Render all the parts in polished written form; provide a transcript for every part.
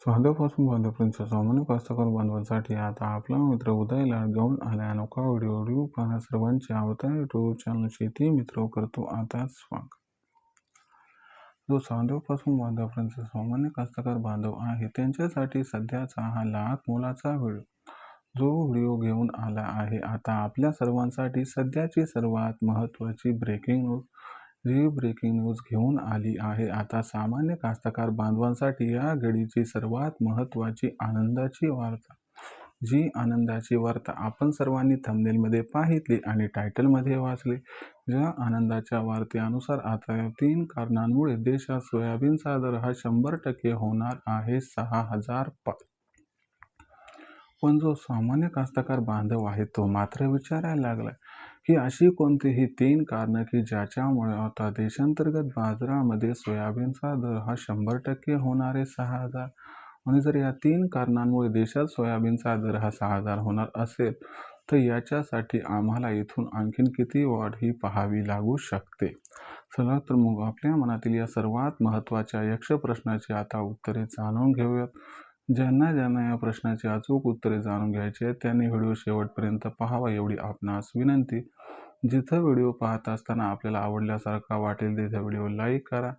साध्यापासून बांधेपर्यंत सामान्य कास्तकार बांधवांसाठी आता आपला मित्र उदयला घेऊन आलाय अनोखा व्हिडिओ पाहण्या सर्वांचे आवडता यूट्यूब चॅनल शेती मित्र करतो आता स्वागत. जो साध्यापासून बांधवापर्यंत सामान्य कास्तकार बांधव आहे त्यांच्यासाठी सध्याचा हा लाख मोलाचा व्हिडिओ जो व्हिडिओ घेऊन आला आहे आता आपल्या सर्वांसाठी सध्याची सर्वात महत्त्वाची ब्रेकिंग न्यूज. जी ब्रेकिंग न्यूज घेऊन आली आहे आता सामान्य कास्तकार बांधवांसाठी या घडीची सर्वात महत्त्वाची आनंदाची वार्ता. जी आनंदाची वार्ता आपण सर्वांनी थंबनेलमध्ये पाहितली आणि टायटलमध्ये वाचली. ज्या आनंदाच्या वार्तेनुसार आता या 3 कारणांमुळे देशात सोयाबीनचा दर हा 100% होणार आहे 6,000 पार. पण जो सामान्य कास्तकार बांधव आहे तो मात्र विचारायला लागलाय की अशी कोणतीही 3 कारणं की ज्याच्यामुळे आता देशांतर्गत बाजारामध्ये सोयाबीनचा दर हा 100% होणार आहे 6,000. आणि जर या 3 कारणांमुळे देशात सोयाबीनचा दर हा 6,000 होणार असेल तर याच्यासाठी आम्हाला इथून आणखीन किती वाढ ही पाहावी लागू शकते. चला तर मग आपल्या मनातील या सर्वात महत्त्वाच्या यक्ष प्रश्नाची आता उत्तरे जाणून घेऊयात. ज्यांना या प्रश्नाची अचूक उत्तरे जाणून घ्यायची आहेत त्यांनी व्हिडिओ शेवटपर्यंत पाहावा एवढी आपणास विनंती. जिथं व्हिडिओ पाहत असताना आपल्याला आवडल्यासारखा वाटेल तिथे व्हिडिओ लाईक करा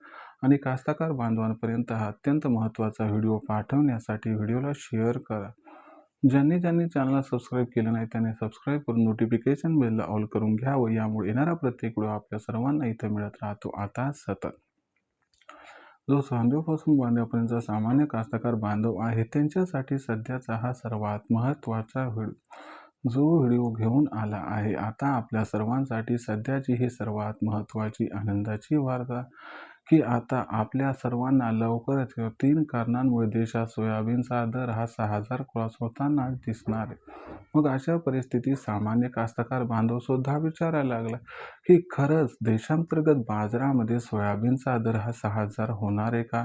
आणि कास्तकार बांधवांपर्यंत हा अत्यंत महत्त्वाचा व्हिडिओ पाठवण्यासाठी व्हिडिओला शेअर करा. ज्यांनी चॅनलला सबस्क्राईब केलं नाही त्यांनी सबस्क्राईब करून नोटिफिकेशन बेलला ऑल करून घ्यावं. यामुळे येणारा प्रत्येक व्हिडिओ आपल्या सर्वांना इथं मिळत राहतो आता सतत. जो साध्यापासून बांधवापर्यंतचा सामान्य कास्तकार बांधव आहे त्यांच्यासाठी सध्याचा हा सर्वात महत्त्वाचा व्हिडिओ. जो व्हिडिओ घेऊन आला आहे आता आपल्या सर्वांसाठी सध्याची ही सर्वात महत्त्वाची आनंदाची वार्ता की आता आपल्या सर्वांना लवकरच या 3 कारणांमुळे देशात सोयाबीनचा दर हा 6,000 क्रॉस होताना दिसणार आहे. मग अशा परिस्थितीत सामान्य कास्तकार बांधव सुद्धा विचारायला लागला की खरंच देशांतर्गत बाजारामध्ये सोयाबीनचा दर हा 6,000 होणार आहे का?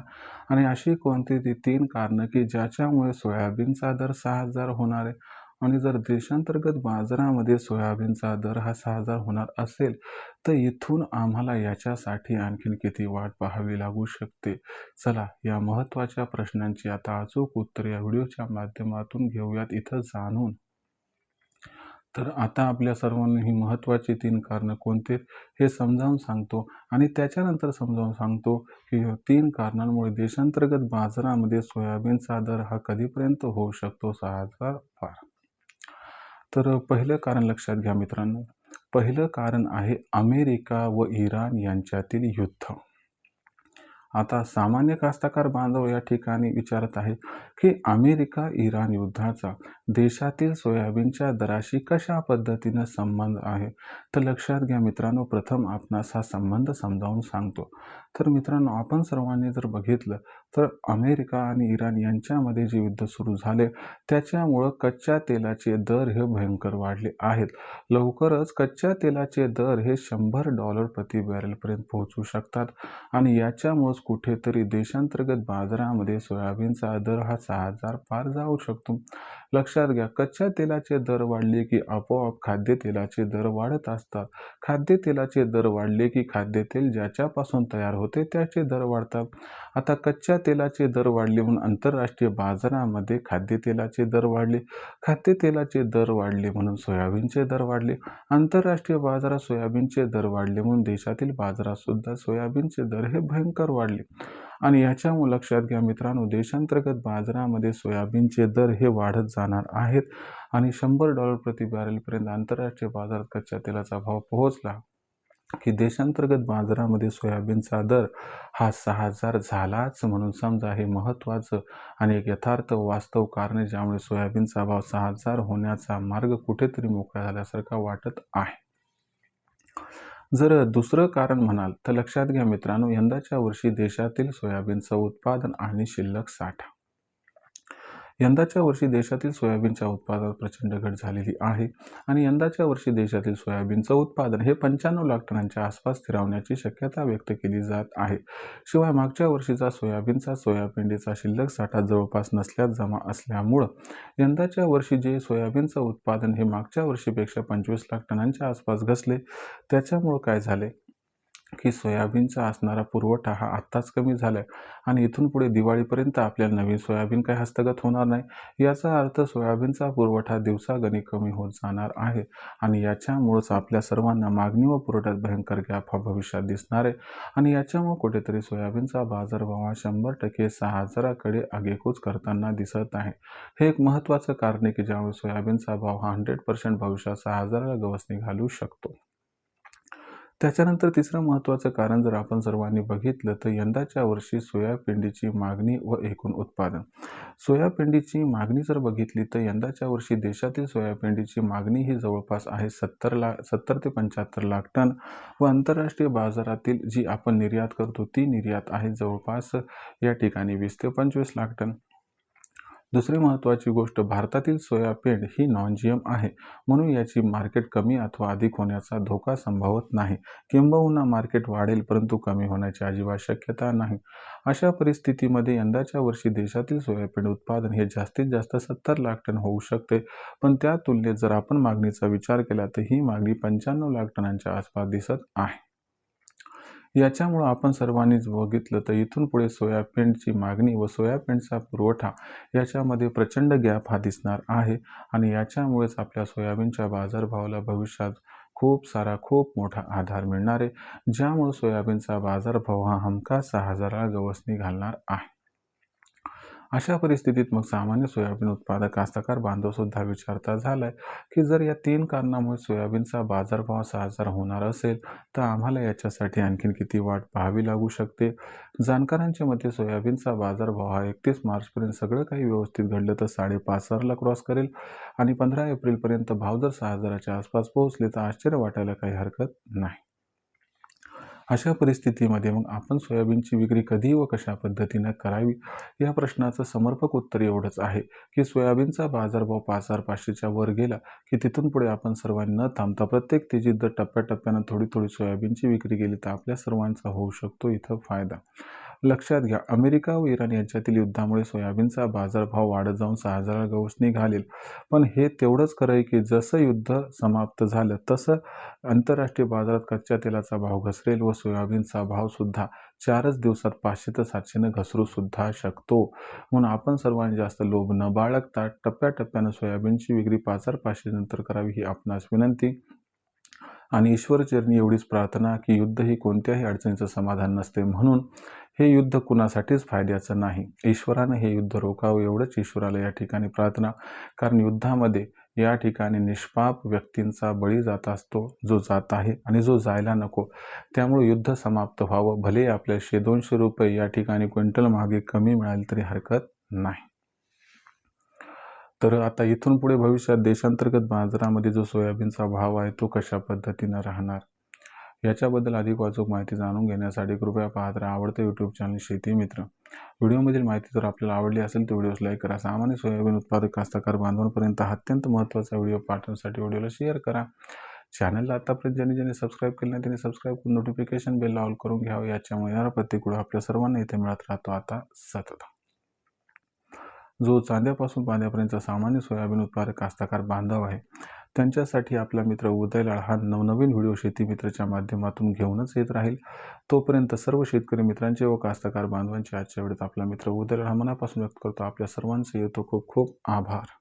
आणि अशी कोणती ती 3 कारणं की ज्याच्यामुळे सोयाबीनचा दर 6,000 होणार आहे. आणि जर देशांतर्गत बाजारामध्ये सोयाबीनचा दर हा 6,000 होणार असेल तर इथून आम्हाला याच्यासाठी आणखीन किती वाट पाहावी लागू शकते. चला या महत्त्वाच्या प्रश्नांची आता अचूक उत्तरे या व्हिडिओच्या माध्यमातून घेऊयात इथं जाणून. तर आता आपल्या सर्वांना ही महत्त्वाची 3 कारणं कोणते हे समजावून सांगतो आणि त्याच्यानंतर समजावून सांगतो की 3 कारणांमुळे देशांतर्गत बाजारामध्ये सोयाबीनचा दर हा कधीपर्यंत होऊ शकतो 6,000 पार. तर पहिलं कारण लक्षात घ्या मित्रांनो. पहिलं कारण आहे अमेरिका व इराण यांच्यातील युद्ध. आता सामान्य कास्तकार बांधव या ठिकाणी विचारत आहे की अमेरिका इराण युद्धाचा देशातील सोयाबीनच्या दराशी कशा पद्धतीनं संबंध आहे. तर लक्षात घ्या मित्रांनो प्रथम आपणास हा संबंध समजावून सांगतो. तर मित्रांनो आपण सर्वांनी जर बघितलं तर अमेरिका आणि इराण यांच्यामध्ये जे युद्ध सुरू झाले त्याच्यामुळं कच्च्या तेलाचे दर हे भयंकर वाढले आहेत. लवकरच कच्च्या तेलाचे दर हे $100 प्रति बॅरेलपर्यंत पोहोचू शकतात आणि याच्यामुळेच कुठेतरी देशांतर्गत बाजारामध्ये सोयाबीनचा दर हा 6,000 पार जाऊ शकतो. लक्षात घ्या कच्च्या तेलाचे दर वाढले की आपोआप खाद्यतेलाचे दर वाढत असतात. खाद्यतेलाचे दर वाढले की खाद्यतेल ज्याच्यापासून तयार होते त्याचे दर वाढतात. आता कच्च्या तेलाचे दर वाढले म्हणून आंतरराष्ट्रीय बाजारामध्ये खाद्यतेलाचे दर वाढले. खाद्यतेलाचे दर वाढले म्हणून सोयाबीनचे दर वाढले. आंतरराष्ट्रीय बाजारात सोयाबीनचे दर वाढले म्हणून देशातील बाजारात सुद्धा सोयाबीनचे दर हे भयंकर वाढले. आणि याच्यामुळे लक्षात घ्या मित्रांनो देशांतर्गत बाजारामध्ये सोयाबीनचे दर हे वाढत जाणार आहेत आणि $100 प्रति बॅरेलपर्यंत आंतरराष्ट्रीय बाजारात कच्च्या तेलाचा भाव पोहोचला की देशांतर्गत बाजारामध्ये सोयाबीनचा दर हा 6,000 झालाच म्हणून समजा. हे महत्त्वाचं आणि एक यथार्थ वास्तव कारण ज्यामुळे सोयाबीनचा भाव 6,000 होण्याचा मार्ग कुठेतरी मोकळा झाल्यासारखा वाटत आहे. जर दुसरं कारण म्हणाल तर लक्षात घ्या मित्रांनो यंदाच्या वर्षी देशातील सोयाबीनचं उत्पादन आणि शिल्लक साठा. यंदाच्या वर्षी देशातील सोयाबीनच्या उत्पादनात प्रचंड घट झालेली आहे आणि यंदाच्या वर्षी देशातील सोयाबीनचं उत्पादन हे 95 लाख टनांच्या आसपास स्थिरावण्याची शक्यता व्यक्त केली जात आहे. शिवाय मागच्या वर्षीचा सोयाबीनचा शिल्लक साठा जवळपास नसल्यास जमा असल्यामुळं यंदाच्या वर्षी जे सोयाबीनचं उत्पादन हे मागच्या वर्षीपेक्षा 25 लाख टनांच्या आसपास घसले. त्याच्यामुळं काय झाले की सोयाबीनचा असणारा पुरवठा हा आत्ताच कमी झालाय आणि इथून पुढे दिवाळीपर्यंत आपल्याला नवीन सोयाबीन काही हस्तगत होणार नाही। याचा अर्थ सोयाबीनचा पुरवठा दिवसागणिक कमी होत जाणार आहे आणि याच्यामुळेच आपल्या सर्वांना मागणी व पुरवठ्यात भयंकर गॅप हा भविष्यात दिसणार आहे आणि याच्यामुळे कुठेतरी सोयाबीनचा बाजारभाव हा 100% 6,000कडे आगेकूच करताना दिसत आहे। हे एक महत्त्वाचं कारण आहे की ज्यामुळे सोयाबीनचा भाव हा 100% भविष्यात 6,000ला गवसणी घालू शकतो। त्याच्यानंतर तिसरं महत्त्वाचं कारण जर आपण सर्वांनी बघितलं तर यंदाच्या वर्षी सोयापिंडीची मागणी व एकूण उत्पादन। सोयापिंडीची मागणी जर बघितली तर यंदाच्या वर्षी देशातील सोयापिंडीची मागणी ही जवळपास आहे 70 ते 75 लाख टन व आंतरराष्ट्रीय बाजारातील जी आपण निर्यात करतो ती निर्यात आहे जवळपास या ठिकाणी 20 ते 25 लाख टन। दुसरी महत्त्वाची गोष्ट भारतातील सोयाबीन ही नॉन जीएम आहे म्हणून याची मार्केट कमी अथवा अधिक होण्याचा धोका संभवत नाही, किंबहुना मार्केट वाढेल परंतु कमी होण्याची अजिबात शक्यता नाही। अशा परिस्थितीमध्ये यंदाच्या वर्षी देशातील सोयाबीन उत्पादन हे जास्तीत जास्त 70 लाख टन होऊ शकते, पण त्या तुलनेत जर आपण मागणीचा विचार केला तर ही मागणी 95 लाख टनांच्या आसपास दिसत आहे। याच्यामुळं आपण सर्वांनीच बघितलं तर इथून पुढे सोयाबीनची मागणी व सोयाबीनचा पुरवठा याच्यामध्ये प्रचंड गॅप हा दिसणार आहे आणि याच्यामुळेच आपल्या सोयाबीनच्या बाजारभावाला भविष्यात खूप मोठा आधार मिळणार आहे, ज्यामुळे सोयाबीनचा बाजारभाव हा हमखास 6,000ला गवसणी घालणार आहे। अशा परिस्थितीत मग सामान्य सोयाबीन उत्पादक कास्तकार बांधव सुद्धा विचारता झालाय की जर या 3 कारणामुळे सोयाबीनचा बाजारभाव 6,000 होणार असेल तर आम्हाला याच्यासाठी आणखीन किती वाट पाहावी लागू शकते। जाणकारांच्या मते सोयाबीनचा बाजारभाव हा 31 मार्चपर्यंत सगळं काही व्यवस्थित घडलं तर 5,500ला क्रॉस करेल आणि 15 एप्रिलपर्यंत भाव जर 6,000च्या आसपास पोहोचले तर आश्चर्य वाटायला काही हरकत नाही। अशा परिस्थितीमध्ये मग आपण सोयाबीनची विक्री कधी व कशा पद्धतीने करावी या प्रश्नाचं समर्पक उत्तर एवढंच आहे की सोयाबीनचा बाजारभाव 5,500च्या वर गेला की तिथून पुढे आपण सर्वांनी न थांबता प्रत्येक तेजीत जर टप्प्याटप्प्यानं थोडी सोयाबीनची विक्री केली तर आपल्या सर्वांचा होऊ शकतो इथं फायदा। लक्षात घ्या, अमेरिका व इराण यांच्यातील युद्धामुळे सोयाबीनचा बाजारभाव वाढत जाऊन 6,000ला गवसणी घालेल, पण हे तेवढंच खरं आहे की जसं युद्ध समाप्त झालं तसं आंतरराष्ट्रीय बाजारात कच्च्या तेलाचा भाव घसरेल व सोयाबीनचा भाव सुद्धा 4च दिवसात 500 ते 700 घसरू सुद्धा शकतो। म्हणून आपण सर्वांनी जास्त लोभ न बाळगता टप्प्याटप्प्यानं सोयाबीनची विक्री 5,500 नंतर करावी ही आपणास विनंती आणि ईश्वरचरणी एवढीच प्रार्थना की युद्ध ही कोणत्याही अडचणीचं समाधान नसते, म्हणून हे युद्ध कुणासाठीच फायद्याचं नाही। ईश्वरानं हे युद्ध रोखावं एवढंच ईश्वराला या ठिकाणी प्रार्थना, कारण युद्धामध्ये या ठिकाणी निष्पाप व्यक्तींचा बळी जात असतो, जो जात आहे आणि जो जायला नको। त्यामुळे युद्ध समाप्त व्हावं, भले आपल्याला 100-200 रुपये या ठिकाणी क्विंटल मागे कमी मिळाले तरी हरकत नाही। तर आता इथून पुढे भविष्यात देशांतर्गत बाजारामध्ये जो सोयाबीनचा भाव आहे तो कशा पद्धतीनं राहणार याच्याबद्दल अधिक अचूक माहिती जाणून घेण्यासाठी कृपया पाहत राहा आवडतं यूट्यूब चॅनल शेती मित्र। व्हिडिओमधील माहिती जर आपल्याला आवडली असेल तर व्हिडिओस लाईक करा। सामान्य सोयाबीन उत्पादक कास्तकार बांधवांपर्यंत हा अत्यंत महत्त्वाचा व्हिडिओ पाठवण्यासाठी व्हिडिओला शेअर करा। चॅनलला आतापर्यंत ज्यांनी सबस्क्राईब केलं नाही त्यांनी सबस्क्राईब करून नोटिफिकेशन बेल ऑल करून घ्यावं, याच्यामुळे येणारा प्रत्येक व्हिडिओ आपल्या सर्वांना इथे मिळत राहतो आता सतत। जो चांद्यापासून बांध्यापर्यंतचा सामान्य सोयाबीन उत्पादक कास्तकार बांधव आहे त्यांच्यासाठी आपला मित्र उदयलाल हा नवनवीन व्हिडिओ शेती मित्रच्या माध्यमातून घेऊनच येत राहील। तोपर्यंत सर्व शेतकरी मित्रांचे व कास्तकार बांधवांचे आजच्या वेळेत आपला मित्र उदयलाल हा मनापासून व्यक्त करतो आपल्या सर्वांचे येतो खूप आभार।